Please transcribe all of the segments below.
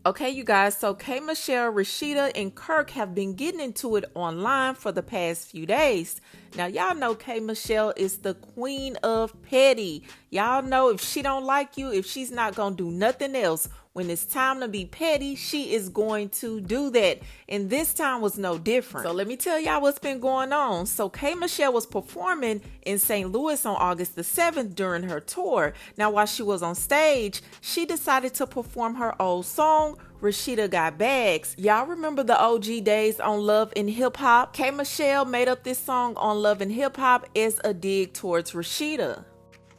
Okay, you guys, so K Michelle, Rasheeda, and Kirk have been getting into it online for the past few days. Now, y'all know K Michelle is the queen of petty. Y'all know if she don't like you, if she's not gonna do nothing else, when it's time to be petty, she is going to do that. And this time was no different. So let me tell y'all what's been going on. So K Michelle was performing in St. Louis on August the 7th during her tour. Now, while she was on stage, she decided to perform her old song, Rasheeda Got Bags. Y'all remember the OG days on Love and Hip Hop? K Michelle made up this song on Love and Hip Hop as a dig towards Rasheeda.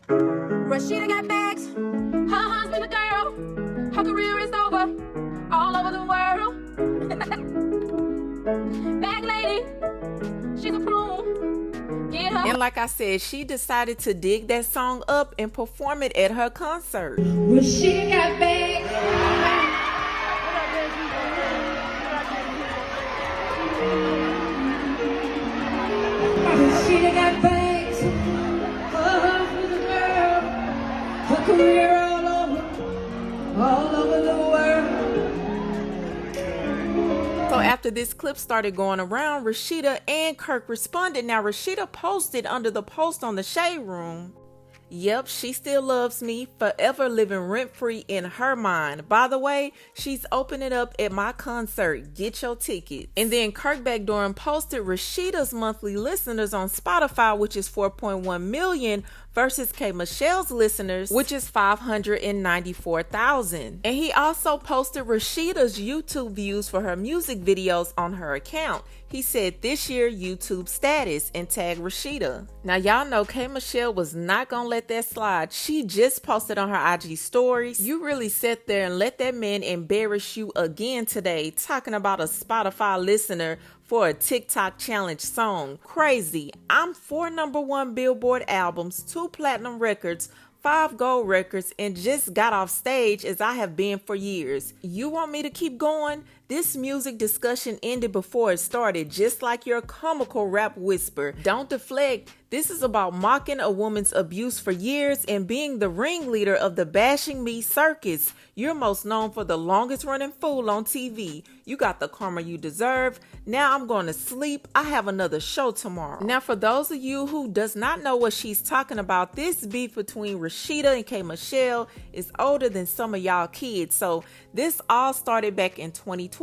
Rasheeda got bags, her husband a girl, her career is over, all over the world. Bag lady, she's a prune. Get her. And like I said, she decided to dig that song up and perform it at her concert. Rasheeda got bags. Rasheeda got bags, her husband a girl, her career all over the world. So after this clip started going around, Rasheeda and Kirk responded. Now, Rasheeda posted under the post on the Shade Room, "Yep, she still loves me, forever living rent-free in her mind. By the way, she's opening up at my concert. Get your tickets." And then Kirk backdooring posted Rasheeda's monthly listeners on Spotify, which is 4.1 million, versus K Michelle's listeners, which is 594,000. And he also posted Rasheeda's YouTube views for her music videos on her account. He said this year YouTube status and tagged Rasheeda. Now y'all know K Michelle was not gonna let that slide. She just posted on her IG stories, "You really sat there and let that man embarrass you again today, talking about a Spotify listener for a TikTok challenge song. Crazy. I'm 4 #1 Billboard albums, 2 platinum records, 5 gold records, and just got off stage as I have been for years. You want me to keep going? This music discussion ended before it started, just like your comical rap whisper. Don't deflect. This is about mocking a woman's abuse for years and being the ringleader of the bashing me circus. You're most known for the longest running fool on TV. You got the karma you deserve. Now I'm going to sleep. I have another show tomorrow." Now, for those of you who does not know what she's talking about, this beef between Rasheeda and K Michelle is older than some of y'all kids. So this all started back in 2012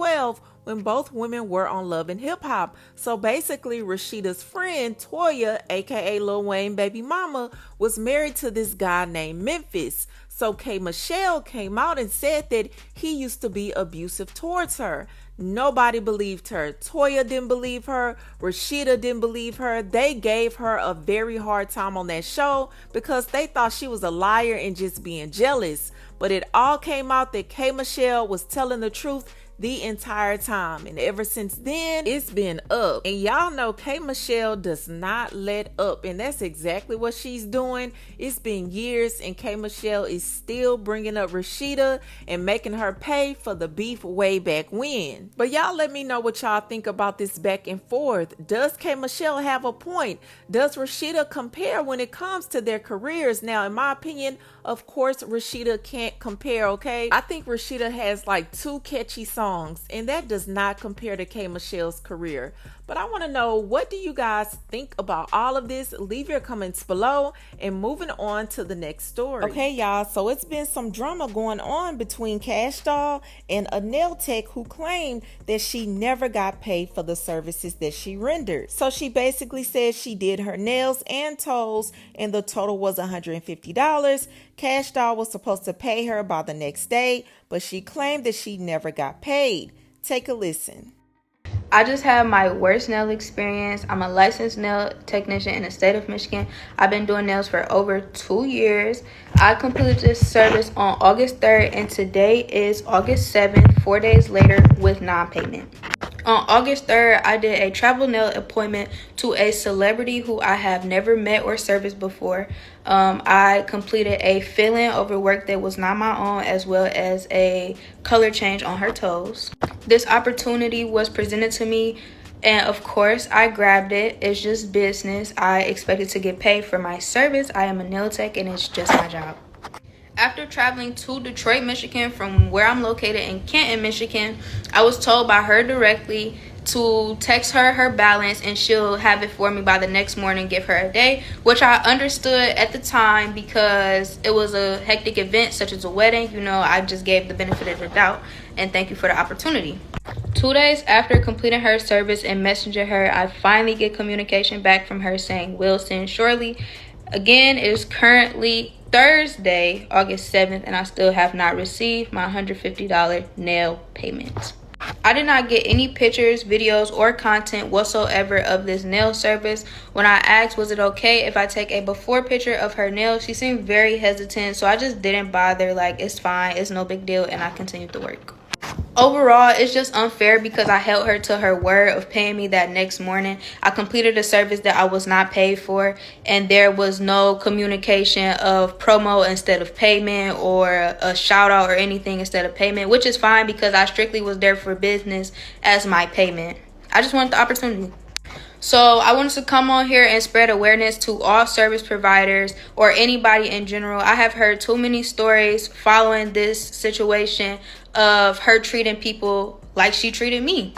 when both women were on Love and Hip Hop. So basically, Rasheeda's friend Toya, aka Lil Wayne baby mama, was married to this guy named Memphis. So K Michelle came out and said that he used to be abusive towards her. Nobody believed her. Toya didn't believe her. Rasheeda didn't believe her. They gave her a very hard time on that show because they thought she was a liar and just being jealous. But it all came out that K Michelle was telling the truth the entire time, and ever since then it's been up. And y'all know K Michelle does not let up, and that's exactly what she's doing. It's been years and K Michelle is still bringing up Rasheeda and making her pay for the beef way back when. But y'all let me know what y'all think about this back and forth. Does K Michelle have a point? Does Rasheeda compare when it comes to their careers? Now, in my opinion, of course Rasheeda can't compare, okay? I think Rasheeda has like 2 catchy songs, and that does not compare to K Michelle's career. But I want to know, what do you guys think about all of this? Leave your comments below, and moving on to the next story. Okay, y'all, so it's been some drama going on between Kash Doll and a nail tech who claimed that she never got paid for the services that she rendered. So she basically said she did her nails and toes, and the total was $150. Kash Doll was supposed to pay her by the next day, but she claimed that she never got paid. Take a listen. I just had my worst nail experience. I'm a licensed nail technician in the state of Michigan. I've been doing nails for over 2 years. I completed this service on August 3rd, and today is August 7th, 4 days later, with non-payment. On August 3rd, I did a travel nail appointment to a celebrity who I have never met or serviced before. I completed a fill-in over work that was not my own, as well as a color change on her toes. This opportunity was presented to me, and of course I grabbed it. It's just business. I expected to get paid for my service. I am a nail tech and it's just my job. After traveling to Detroit, Michigan from where I'm located in Canton, Michigan, I was told by her directly to text her balance and she'll have it for me by the next morning, give her a day, which I understood at the time because it was a hectic event such as a wedding. You know, I just gave the benefit of the doubt and thank you for the opportunity. 2 days after completing her service and messaging her, I finally get communication back from her saying will send shortly. Again, it is currently Thursday, August 7th, and I still have not received my $150 nail payment. I did not get any pictures, videos, or content whatsoever of this nail service. When I asked was it okay if I take a before picture of her nails, she seemed very hesitant, so I just didn't bother. Like, it's fine, it's no big deal, and I continued to work. Overall, it's just unfair because I held her to her word of paying me that next morning. I completed a service that I was not paid for, and there was no communication of promo instead of payment or a shout out or anything instead of payment, which is fine because I strictly was there for business as my payment. I just wanted the opportunity. So I wanted to come on here and spread awareness to all service providers or anybody in general. I have heard too many stories following this situation of her treating people like she treated me.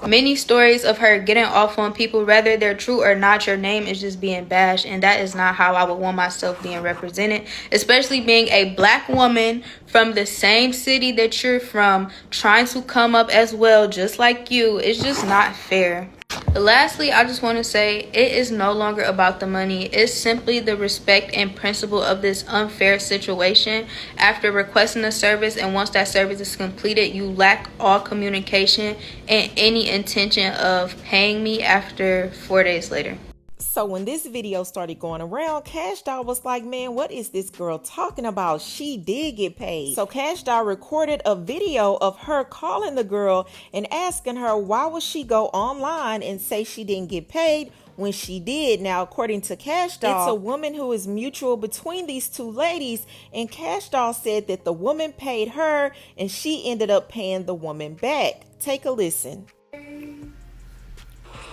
Many stories of her getting off on people, whether they're true or not. Your name is just being bashed, and that is not how I would want myself being represented, especially being a black woman from the same city that you're from, trying to come up as well just like you. It's just not fair. Lastly, I just want to say it is no longer about the money. It's simply the respect and principle of this unfair situation. After requesting a service and once that service is completed, you lack all communication and any intention of paying me after 4 days later. So when this video started going around, Kash Doll was like, man, what is this girl talking about? She did get paid. So Kash Doll recorded a video of her calling the girl and asking her why would she go online and say she didn't get paid when she did. Now, according to Kash Doll, it's a woman who is mutual between these two ladies, and Kash Doll said that the woman paid her and she ended up paying the woman back. Take a listen.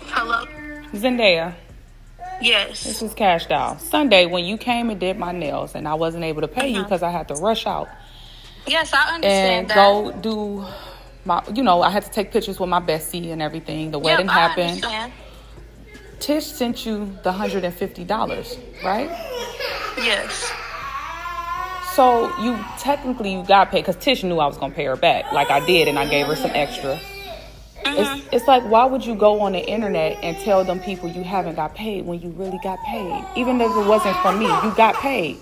Hello? Zendaya, Yes. this is Kash Doll. Sunday, when you came and did my nails, and I wasn't able to pay you because I had to rush out Yes, I understand and that. go do my, I had to take pictures with my bestie and everything. The wedding I happened. understand. Tish sent you the $150, right? Yes. So you technically got paid because Tish knew I was gonna pay her back, like I did, and I gave her some extra. It's like, why would you go on the internet and tell them people you haven't got paid when you really got paid? Even if it wasn't from me, you got paid.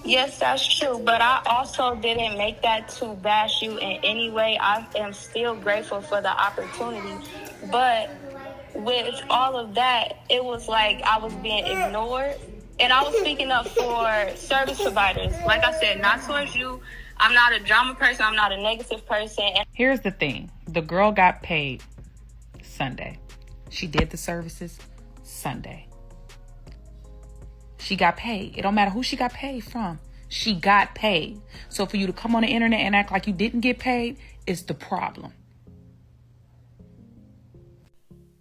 Yes, that's true. But I also didn't make that to bash you in any way. I am still grateful for the opportunity. But with all of that, it was like I was being ignored. And I was speaking up for service providers. Like I said, not towards you. I'm not a drama person. I'm not a negative person. And Here's the thing. The girl got paid Sunday. She did the services Sunday. She got paid. It don't matter who she got paid from. She got paid. So for you to come on the internet and act like you didn't get paid is the problem.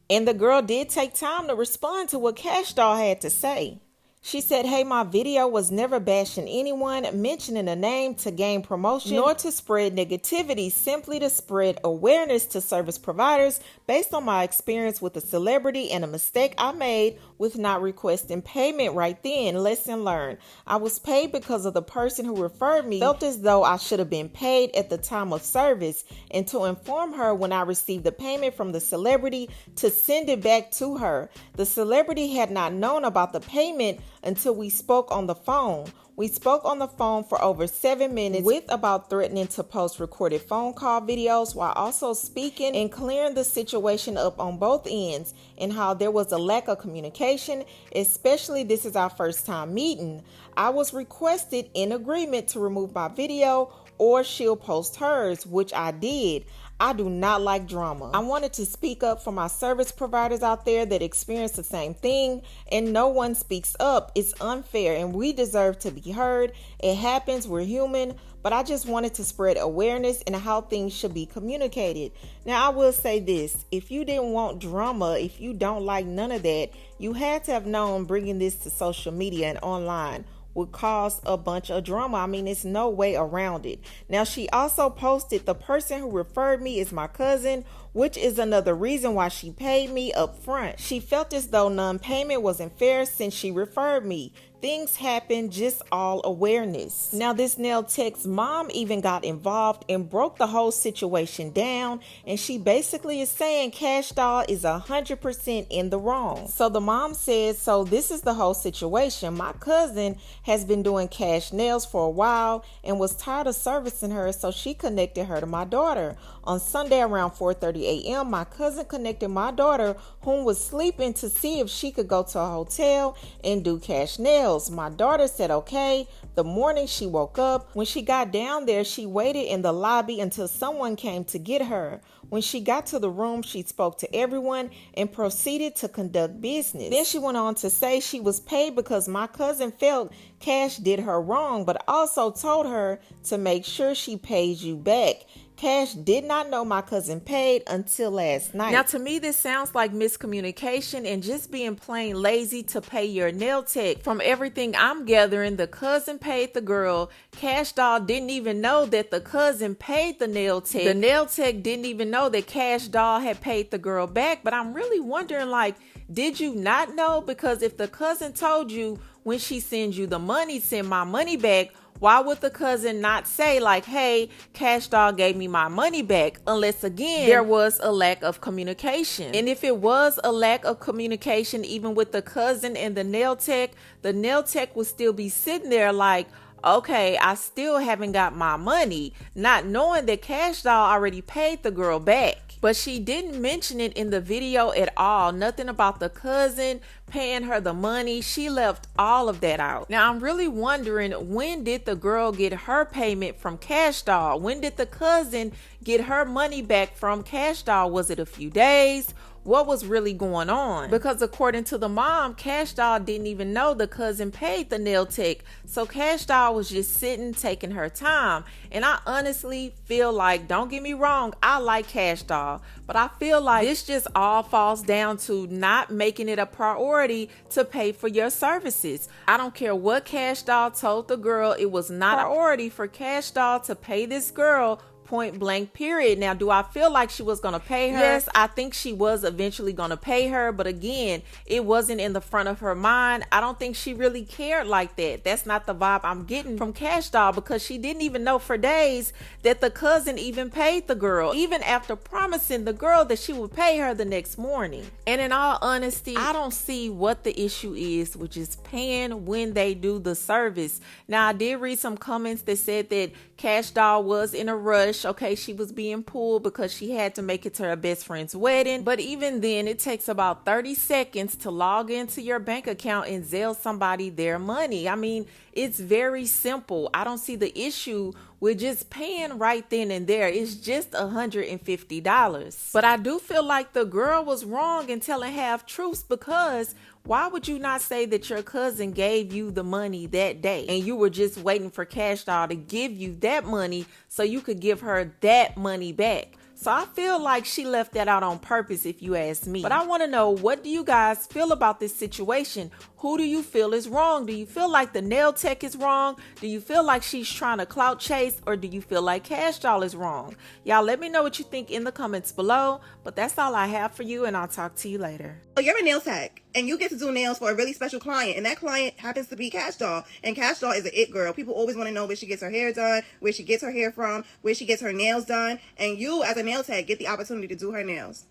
And the girl did take time to respond to what Kash Doll had to say. She said, hey, my video was never bashing anyone, mentioning a name to gain promotion, nor to spread negativity, simply to spread awareness to service providers based on my experience with a celebrity and a mistake I made with not requesting payment right then. Lesson learned. I was paid because of the person who referred me felt as though I should have been paid at the time of service, and to inform her when I received the payment from the celebrity to send it back to her. The celebrity had not known about the payment until we spoke on the phone. We spoke on the phone for over 7 minutes with about threatening to post recorded phone call videos while also speaking and clearing the situation up on both ends, and how there was a lack of communication, especially this is our first time meeting. I was requested in agreement to remove my video or she'll post hers, which I did. I do not like drama. I wanted to speak up for my service providers out there that experience the same thing, and no one speaks up. It's unfair and we deserve to be heard. It happens, we're human, but I just wanted to spread awareness and how things should be communicated. Now, I will say this, if you didn't want drama, if you don't like none of that, you had to have known bringing this to social media and online would cause a bunch of drama. I mean, it's no way around it. Now, she also posted, the person who referred me is my cousin, which is another reason why she paid me up front. She felt as though non-payment wasn't fair since she referred me. Things happen, just all awareness. Now, this nail tech's mom even got involved and broke the whole situation down, and she basically is saying Kash Doll is 100% in the wrong. So the mom says, so this is the whole situation. My cousin has been doing Kash nails for a while and was tired of servicing her, so she connected her to my daughter. On Sunday around 4:30 a.m., my cousin connected my daughter, whom was sleeping, to see if she could go to a hotel and do Kash nails. My daughter said okay. The morning she woke up, when she got down there, she waited in the lobby until someone came to get her. When she got to the room, she spoke to everyone and proceeded to conduct business. Then she went on to say she was paid because my cousin felt Kash did her wrong, but also told her to make sure she pays you back. Kash did not know my cousin paid until last night. Now, to me, this sounds like miscommunication and just being plain lazy to pay your nail tech. From everything I'm gathering, the cousin paid the girl. Kash Doll didn't even know that the cousin paid the nail tech. The nail tech didn't even know that Kash Doll had paid the girl back. But I'm really wondering, like, did you not know? Because if the cousin told you when she sends you the money, send my money back, why would the cousin not say, like, hey, Kash Doll gave me my money back? Unless, again, there was a lack of communication. And if it was a lack of communication, even with the cousin and the nail tech would still be sitting there like, okay, I still haven't got my money, not knowing that Kash Doll already paid the girl back. But she didn't mention it in the video at all. Nothing about the cousin paying her the money. She left all of that out. Now, I'm really wondering, when did the girl get her payment from Kash Doll? When did the cousin get her money back from Kash Doll? Was it a few days? What was really going on? Because according to the mom, Kash Doll didn't even know the cousin paid the nail tech. So Kash Doll was just sitting, taking her time. And I honestly feel like, don't get me wrong, I like Kash Doll, but I feel like this just all falls down to not making it a priority to pay for your services. I don't care what Kash Doll told the girl, it was not a priority for Kash Doll to pay this girl, point blank, period. Now, do I feel like she was going to pay her? Yes, I think she was eventually going to pay her, but again, it wasn't in the front of her mind. I don't think she really cared like that. That's not the vibe I'm getting from Kash Doll, because she didn't even know for days that the cousin even paid the girl, even after promising the girl that she would pay her the next morning. And in all honesty, I don't see what the issue is, which is paying when they do the service. Now, I did read some comments that said that Kash Doll was in a rush. Okay, she was being pulled because she had to make it to her best friend's wedding. But even then, it takes about 30 seconds to log into your bank account and Zelle somebody their money. I mean, it's very simple. I don't see the issue with just paying right then and there. It's just $150. But I do feel like the girl was wrong in telling half truths, because why would you not say that your cousin gave you the money that day and you were just waiting for Kash Doll to give you that money so you could give her that money back? So I feel like she left that out on purpose, if you ask me. But I want to know, what do you guys feel about this situation? Who do you feel is wrong? Do you feel like the nail tech is wrong? Do you feel like she's trying to clout chase? Or do you feel like Kash Doll is wrong? Y'all let me know what you think in the comments below. But that's all I have for you, and I'll talk to you later. So you're a nail tech and you get to do nails for a really special client, and that client happens to be Kash Doll, and Kash Doll is an it girl. People always want to know where she gets her hair done, where she gets her hair from, where she gets her nails done, and you as a nail tech get the opportunity to do her nails.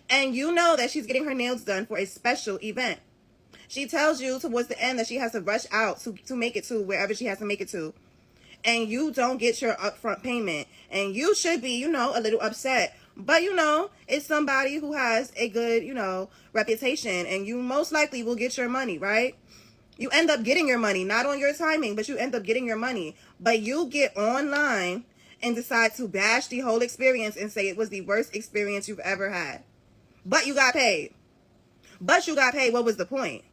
And you know that she's getting her nails done for a special event. She tells you towards the end that she has to rush out to make it to wherever she has to make it to, and you don't get your upfront payment, and you should be, a little upset. But, it's somebody who has a good, reputation, and you most likely will get your money, right? You end up getting your money, not on your timing, but you end up getting your money. But you get online and decide to bash the whole experience and say it was the worst experience you've ever had. But you got paid. What was the point?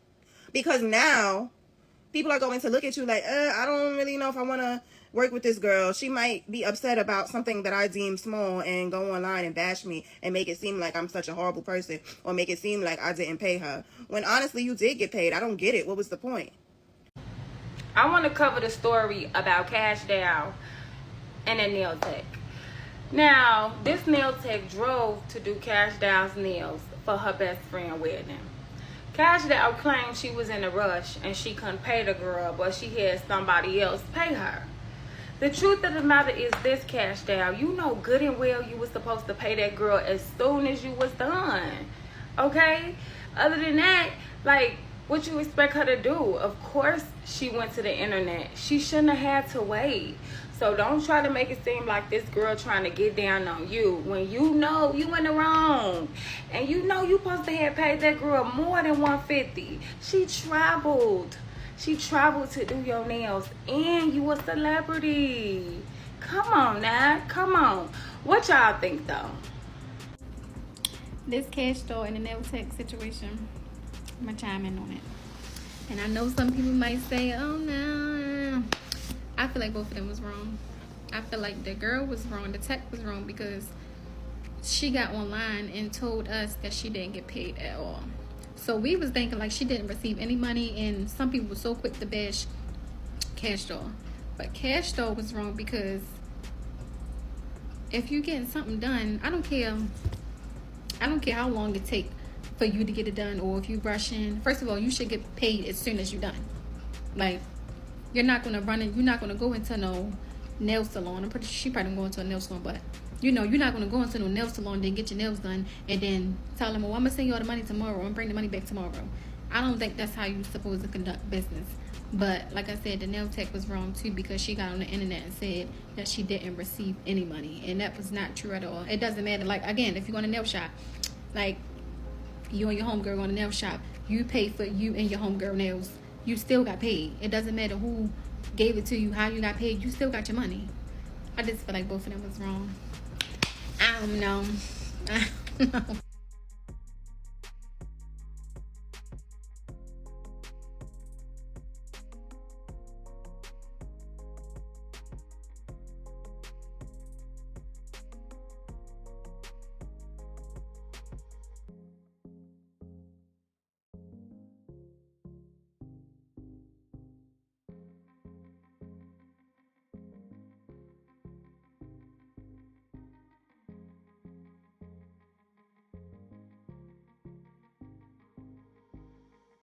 Because now people are going to look at you like, I don't really know if I want to work with this girl. She might be upset about something that I deem small and go online and bash me and make it seem like I'm such a horrible person, or make it seem like I didn't pay her. When honestly, you did get paid. I don't get it. What was the point? I want to cover the story about Kash Doll and a nail tech. Now, this nail tech drove to do Kash Doll's nails for her best friend wedding. Kash Doll claimed she was in a rush and she couldn't pay the girl, but she had somebody else pay her. The truth of the matter is this, Kash Doll, you know good and well you was supposed to pay that girl as soon as you was done. Okay? Other than that, like, what you expect her to do? Of course she went to the internet. She shouldn't have had to wait. So don't try to make it seem like this girl trying to get down on you when you know you in the wrong. And you know you supposed to have paid that girl more than $150. She traveled. She traveled to do your nails, and you a celebrity. Come on now, come on. What y'all think though? This Kash Doll and the nail tech situation, I'm gonna chime in on it. And I know some people might say, oh no, I feel like both of them was wrong. I feel like the girl was wrong, the tech was wrong, because she got online and told us that she didn't get paid at all. So we was thinking like she didn't receive any money, and some people were so quick to bash Kash Doll. But Kash Doll was wrong, because if you're getting something done, I don't care how long it take for you to get it done, or if you rushing. First of all, you should get paid as soon as you're done. Like, you're not gonna go into no nail salon. I'm pretty sure she probably going to a nail salon, but you know, you're not gonna go into no nail salon, then get your nails done, and then tell them, oh, I'm gonna send you all the money tomorrow and bring the money back tomorrow. I don't think that's how you're supposed to conduct business. But like I said, the nail tech was wrong too, because she got on the internet and said that she didn't receive any money, and that was not true at all. It doesn't matter. Like, again, if you go to a nail shop, like you and your homegirl go to a nail shop, you pay for you and your homegirl nails, you still got paid. It doesn't matter who gave it to you, how you got paid, you still got your money. I just feel like both of them was wrong. I don't know.